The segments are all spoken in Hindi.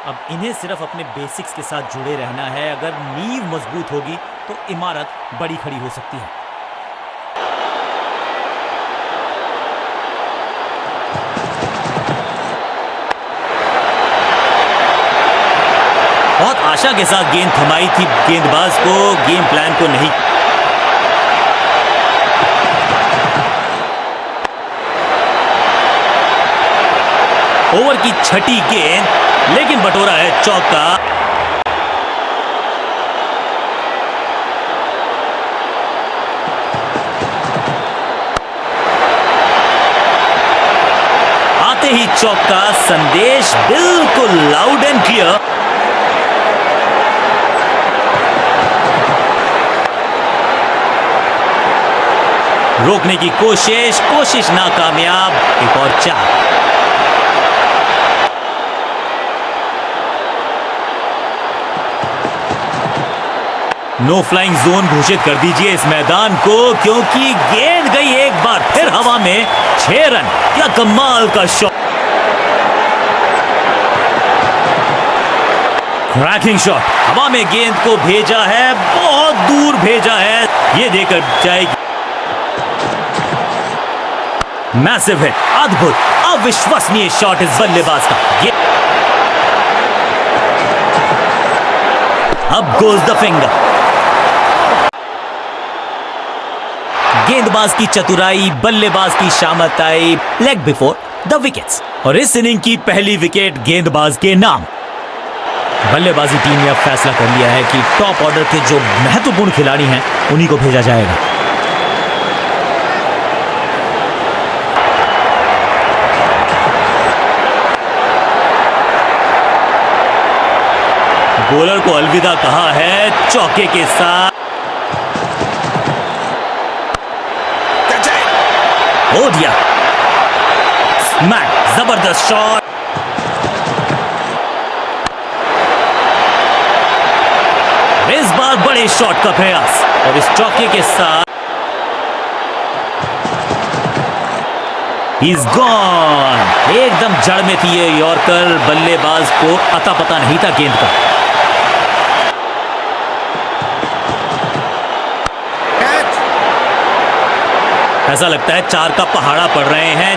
अब इन्हें सिर्फ अपने बेसिक्स के साथ जुड़े रहना है। अगर नींव मजबूत होगी तो इमारत बड़ी खड़ी हो सकती है। बहुत आशा के साथ गेंद थमाई थी गेंदबाज को, गेम प्लान को नहीं। ओवर की छठी गेंद, लेकिन बटोरा है चौका। आते ही चौका, संदेश बिल्कुल लाउड एंड क्लियर। रोकने की कोशिश नाकामयाब। एक और चार। नो फ्लाइंग जोन घोषित कर दीजिए इस मैदान को, क्योंकि गेंद गई एक बार फिर हवा में। 6 रन। क्या कमाल का शॉट, क्रैकिंग शॉट। हवा में गेंद को भेजा है, बहुत दूर भेजा है। ये देकर जाएगी। मैसिव हिट, अद्भुत अविश्वसनीय शॉट इस बल्लेबाज का। अब गोज द फिंगर। गेंदबाज की चतुराई, बल्लेबाज की शामताई, लेग बिफोर द विकेट्स। और इस इनिंग की पहली विकेट गेंदबाज के नाम। बल्लेबाजी टीम ने अब फैसला कर लिया है कि टॉप ऑर्डर के जो महत्वपूर्ण खिलाड़ी हैं उन्हीं को भेजा जाएगा। बॉलर को अलविदा कहा है चौके के साथ। हो दिया स्मैक, जबरदस्त शॉट। इस बार बड़े शॉट का प्रयास और इस चौके के साथ He's gone। एकदम जड़ में थी ये यॉर्कर, बल्लेबाज को अता पता नहीं था गेंद का। ऐसा लगता है 4 का पहाड़ा पड़ रहे हैं।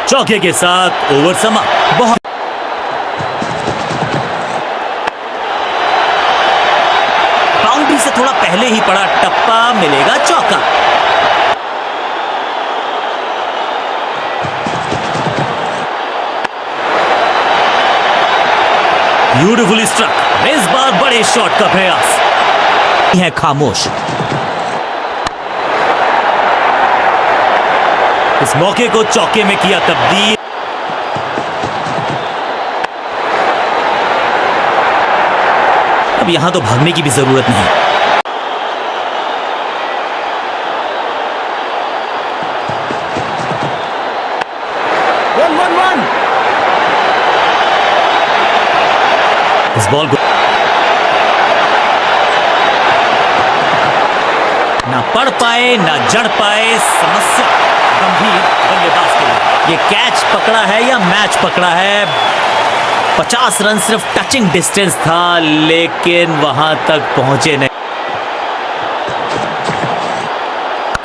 चौके के साथ ओवर समाप्त। बहुत बाउंड्री से थोड़ा पहले ही पड़ा टप्पा, मिलेगा चौका। Beautifully struck. इस बार बड़े शॉट का प्रयास है खामोश। इस मौके को चौके में किया तब्दील। अब यहां तो भागने की भी जरूरत नहीं। इस बॉल को ना पढ़ पाए ना जड़ पाए, समस्या गंभीर बल्लेबाज के लिए। ये कैच पकड़ा है या मैच पकड़ा है। 50 रन सिर्फ टचिंग डिस्टेंस था, लेकिन वहां तक पहुंचे नहीं।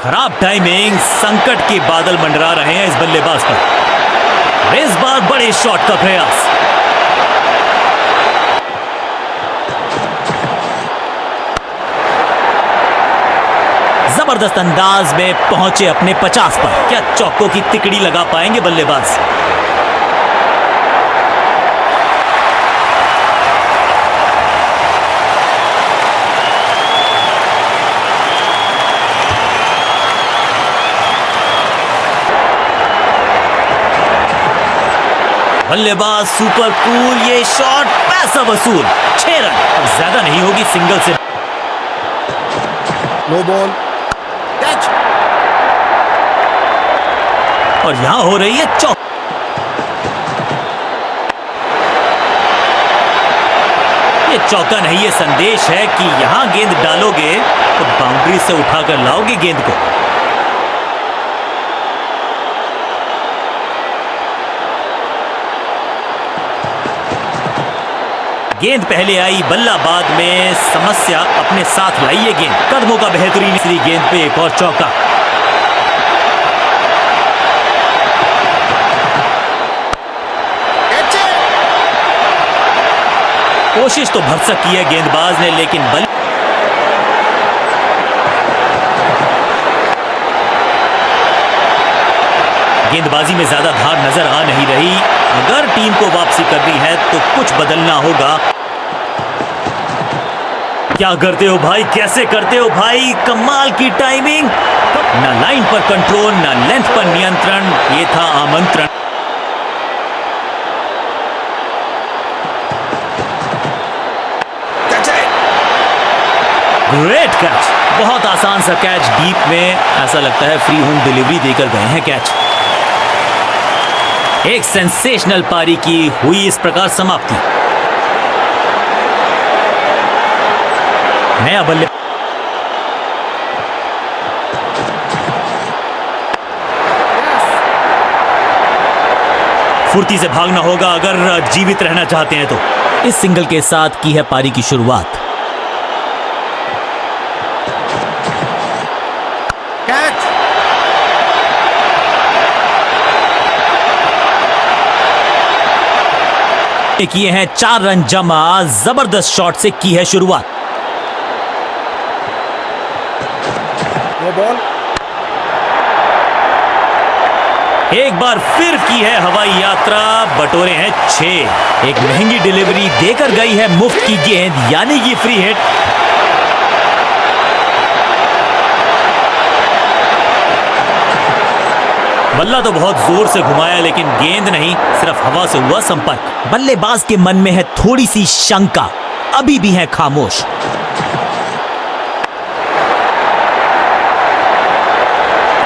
खराब टाइमिंग, संकट के बादल मंडरा रहे हैं इस बल्लेबाज पर। इस बार बड़े शॉट का प्रयास। जबरदस्त अंदाज में पहुंचे अपने 50 पर। क्या चौकों की तिकड़ी लगा पाएंगे बल्लेबाज? बल्लेबाज सुपर कूल। ये शॉट पैसा वसूल। 6 रन। अब ज्यादा नहीं होगी सिंगल से। No ball, catch. और यहां हो रही है चौक। ये चौका नहीं, ये संदेश है कि यहां गेंद डालोगे तो बाउंड्री से उठाकर लाओगे गेंद को। गेंद पहले आई, बल्ला बाद में, समस्या अपने साथ लाई ये गेंद। कदमों का बेहतरीन इसी गेंद पे एक और चौका। कोशिश तो भरसक की है गेंदबाज ने, लेकिन गेंदबाजी में ज्यादा धार नजर आ नहीं रही। अगर टीम को वापसी करनी है तो कुछ बदलना होगा। क्या करते हो भाई, कैसे करते हो भाई, कमाल की टाइमिंग। ना लाइन पर कंट्रोल, ना लेंथ पर नियंत्रण, ये था आमंत्रण। ग्रेट कैच, बहुत आसान सा कैच डीप में, ऐसा लगता है फ्री होम डिलीवरी देकर गए हैं कैच। एक सेंसेशनल पारी की हुई इस प्रकार समाप्ति। नया बल्ले फुर्ती से भागना होगा अगर जीवित रहना चाहते हैं तो। इस सिंगल के साथ की है पारी की शुरुआत। किए हैं 4 रन जमा, जबरदस्त शॉट से की है शुरुआत। बॉल एक बार फिर की है हवाई यात्रा, बटोरे हैं 6। एक महंगी डिलीवरी देकर गई है मुफ्त की गेंद, यानी कि फ्री हिट। बल्ला तो बहुत जोर से घुमाया, लेकिन गेंद नहीं, सिर्फ हवा से हुआ संपर्क। बल्लेबाज के मन में है थोड़ी सी शंका, अभी भी है खामोश।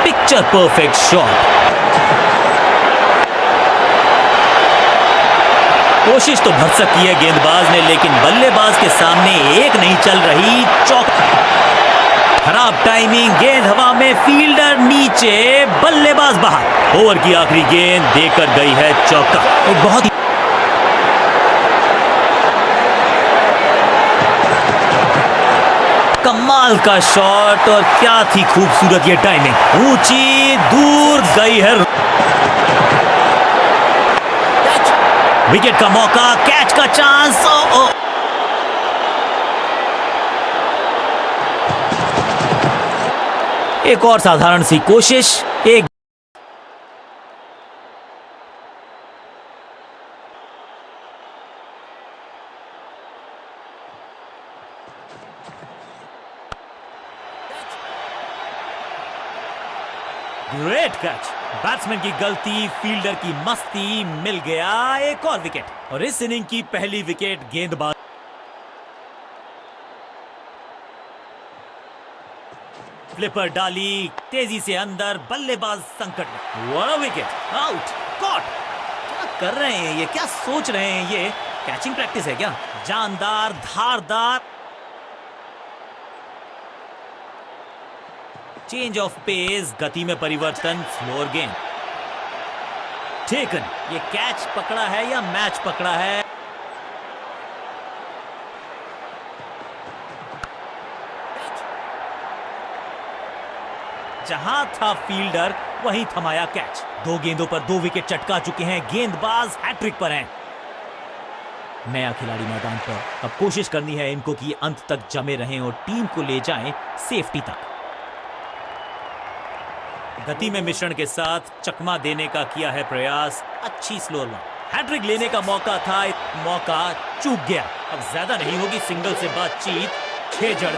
Picture perfect shot. कोशिश तो भरसक की है गेंदबाज ने, लेकिन बल्लेबाज के सामने एक नहीं चल रही। चौका, खराब टाइमिंग, गेंद हवा में, फील्डर नीचे, बल्लेबाज बाहर। ओवर की आखिरी गेंद देकर गई है चौका। एक बहुत ही कमाल का शॉट, और क्या थी खूबसूरत ये टाइमिंग। ऊंची दूर गई है। विकेट का मौका, कैच का चांस। एक और साधारण सी कोशिश, एक ग्रेट कैच। बैट्समैन की गलती, फील्डर की मस्ती, मिल गया एक और विकेट। और इस इनिंग की पहली विकेट गेंदबाज। फ्लिपर डाली, तेजी से अंदर, बल्लेबाज संकट में। What a wicket, out, caught. क्या कर रहे हैं ये, क्या सोच रहे हैं ये? कैचिंग प्रैक्टिस है क्या? जानदार, धारदार। चेंज ऑफ पेस, गति में परिवर्तन, स्लोअर गेंद। टेकन, ये कैच पकड़ा है या मैच पकड़ा है? जहां था फील्डर वहीं थमाया कैच। 2 गेंदों पर 2 विकेट चटका चुके हैं गेंदबाज, हैट्रिक पर हैं। नया खिलाड़ी मैदान पर, अब कोशिश करनी है इनको कि अंत तक जमे रहें और टीम को ले जाएं सेफ्टी तक। गति में मिश्रण के साथ चकमा देने का किया है प्रयास, अच्छी स्लो रन। हैट्रिक लेने का मौका था, मौका चूक गया। अब ज्यादा नहीं होगी सिंगल से बातचीत, 6 जड़।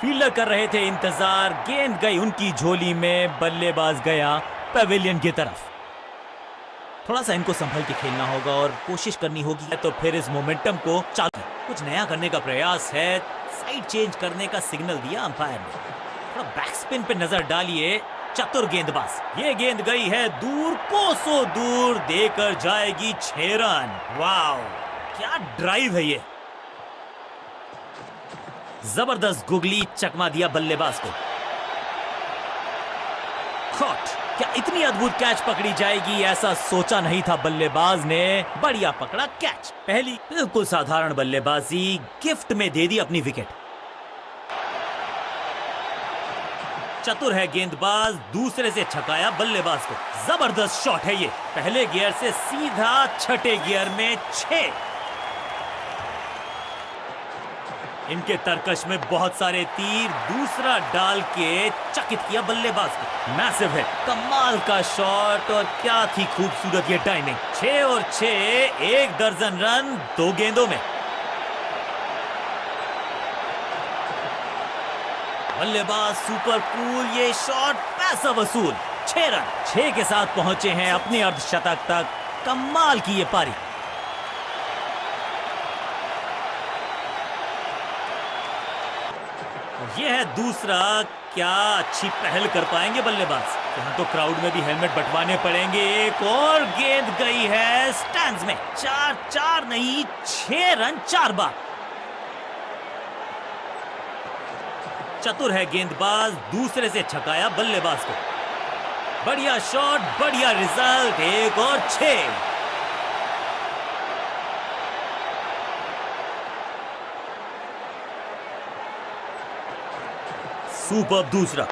फील्डर कर रहे थे इंतजार, गेंद गई उनकी झोली में, बल्लेबाज गया पवेलियन की तरफ। थोड़ा सा इनको संभल के खेलना होगा और कोशिश करनी होगी, तो फिर इस मोमेंटम को चालू कुछ नया करने का प्रयास है। साइड चेंज करने का सिग्नल दिया अंपायर ने। थोड़ा बैक स्पिन पे नजर डालिए, चतुर गेंदबाज। ये गेंद गई है दूर, कोसों दूर, देकर जाएगी 6 रन। वाओ, क्या ड्राइव है ये। जबरदस्त गुगली चकमा दिया बल्लेबाज को। कॉट। क्या इतनी अद्भुत कैच पकड़ी जाएगी, ऐसा सोचा नहीं था बल्लेबाज ने। बढ़िया पकड़ा कैच। पहली बिल्कुल साधारण बल्लेबाजी, गिफ्ट में दे दी अपनी विकेट। चतुर है गेंदबाज, दूसरे से छकाया बल्लेबाज को। जबरदस्त शॉट है ये, पहले गियर से सीधा छठे गियर में 6। इनके तरकश में बहुत सारे तीर, दूसरा डाल के चकित किया बल्लेबाज को। मैसिव है, कमाल का शॉट, और क्या थी खूबसूरत ये टाइमिंग। 6 और 6, 1 दर्जन रन 2 गेंदों में। बल्लेबाज सुपर कूल, ये शॉट पैसा वसूल। 6 रन, 6 के साथ पहुंचे हैं अपने अर्धशतक तक। कमाल की ये पारी। ये है दूसरा। क्या अच्छी पहल कर पाएंगे बल्लेबाज। यहाँ तो क्राउड में भी हेलमेट बंटवाने पड़ेंगे। एक और गेंद गई है स्टैंड्स में। 4 नहीं, 6 रन 4 बार। चतुर है गेंदबाज, दूसरे से छकाया बल्लेबाज को। बढ़िया शॉट, बढ़िया रिजल्ट। 1 और 6। सुपर दूसरा।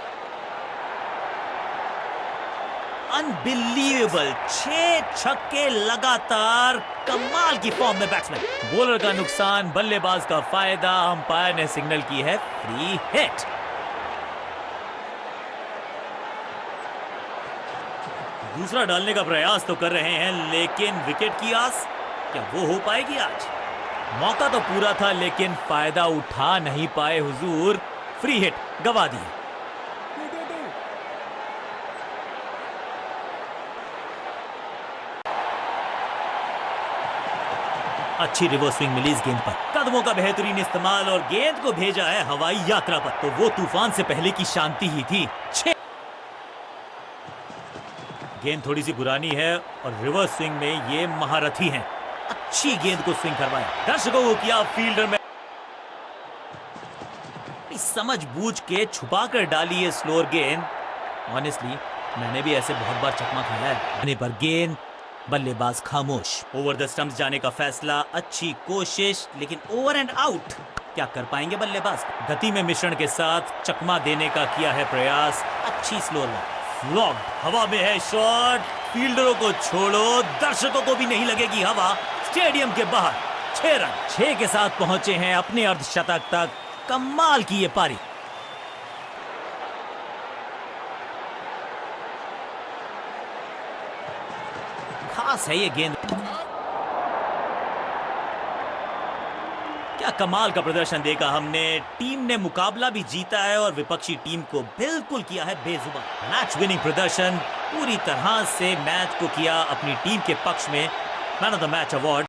अनबिलीवेबल, 6 छक्के लगातार। कमाल की फॉर्म में बैट्समैन। बॉलर का नुकसान, बल्लेबाज का फायदा। अंपायर ने सिग्नल की है फ्री हिट। दूसरा डालने का प्रयास तो कर रहे हैं, लेकिन विकेट की आस, क्या वो हो पाएगी आज? मौका तो पूरा था, लेकिन फायदा उठा नहीं पाए हुजूर। फ्री हिट गवा दी। अच्छी रिवर्स स्विंग मिली इस गेंद पर। कदमों का बेहतरीन इस्तेमाल, और गेंद को भेजा है हवाई यात्रा पर। तो वो तूफान से पहले की शांति ही थी। 6। गेंद थोड़ी सी पुरानी है, और रिवर्स स्विंग में ये महारथी हैं। अच्छी गेंद को स्विंग करवाया। दर्शकों को किया फील्डर में समझ बूझ के छुपा कर डाली है स्लोअर गेंद। ऑनेस्टली मैंने भी ऐसे बहुत बार चकमा खाया है। आने पर गेंद, बल्लेबाज खामोश। ओवर द स्टंप्स जाने का फैसला, अच्छी कोशिश, लेकिन ओवर एंड आउट। क्या कर पाएंगे बल्लेबाज? गति में मिश्रण के साथ चकमा देने का किया है प्रयास। अच्छी स्लोअर फ्लॉग। हवा में है शॉट। फील्डरों को छोड़ो, दर्शकों को भी नहीं लगेगी हवा। स्टेडियम के बाहर। 6 रन, 6 के साथ पहुंचे हैं अपने अर्धशतक तक। कमाल की ये पारी। खास है ये गेंद। क्या कमाल का प्रदर्शन देखा हमने। टीम ने मुकाबला भी जीता है, और विपक्षी टीम को बिल्कुल किया है बेजुबान। मैच विनिंग प्रदर्शन, पूरी तरह से मैच को किया अपनी टीम के पक्ष में। Man of the match award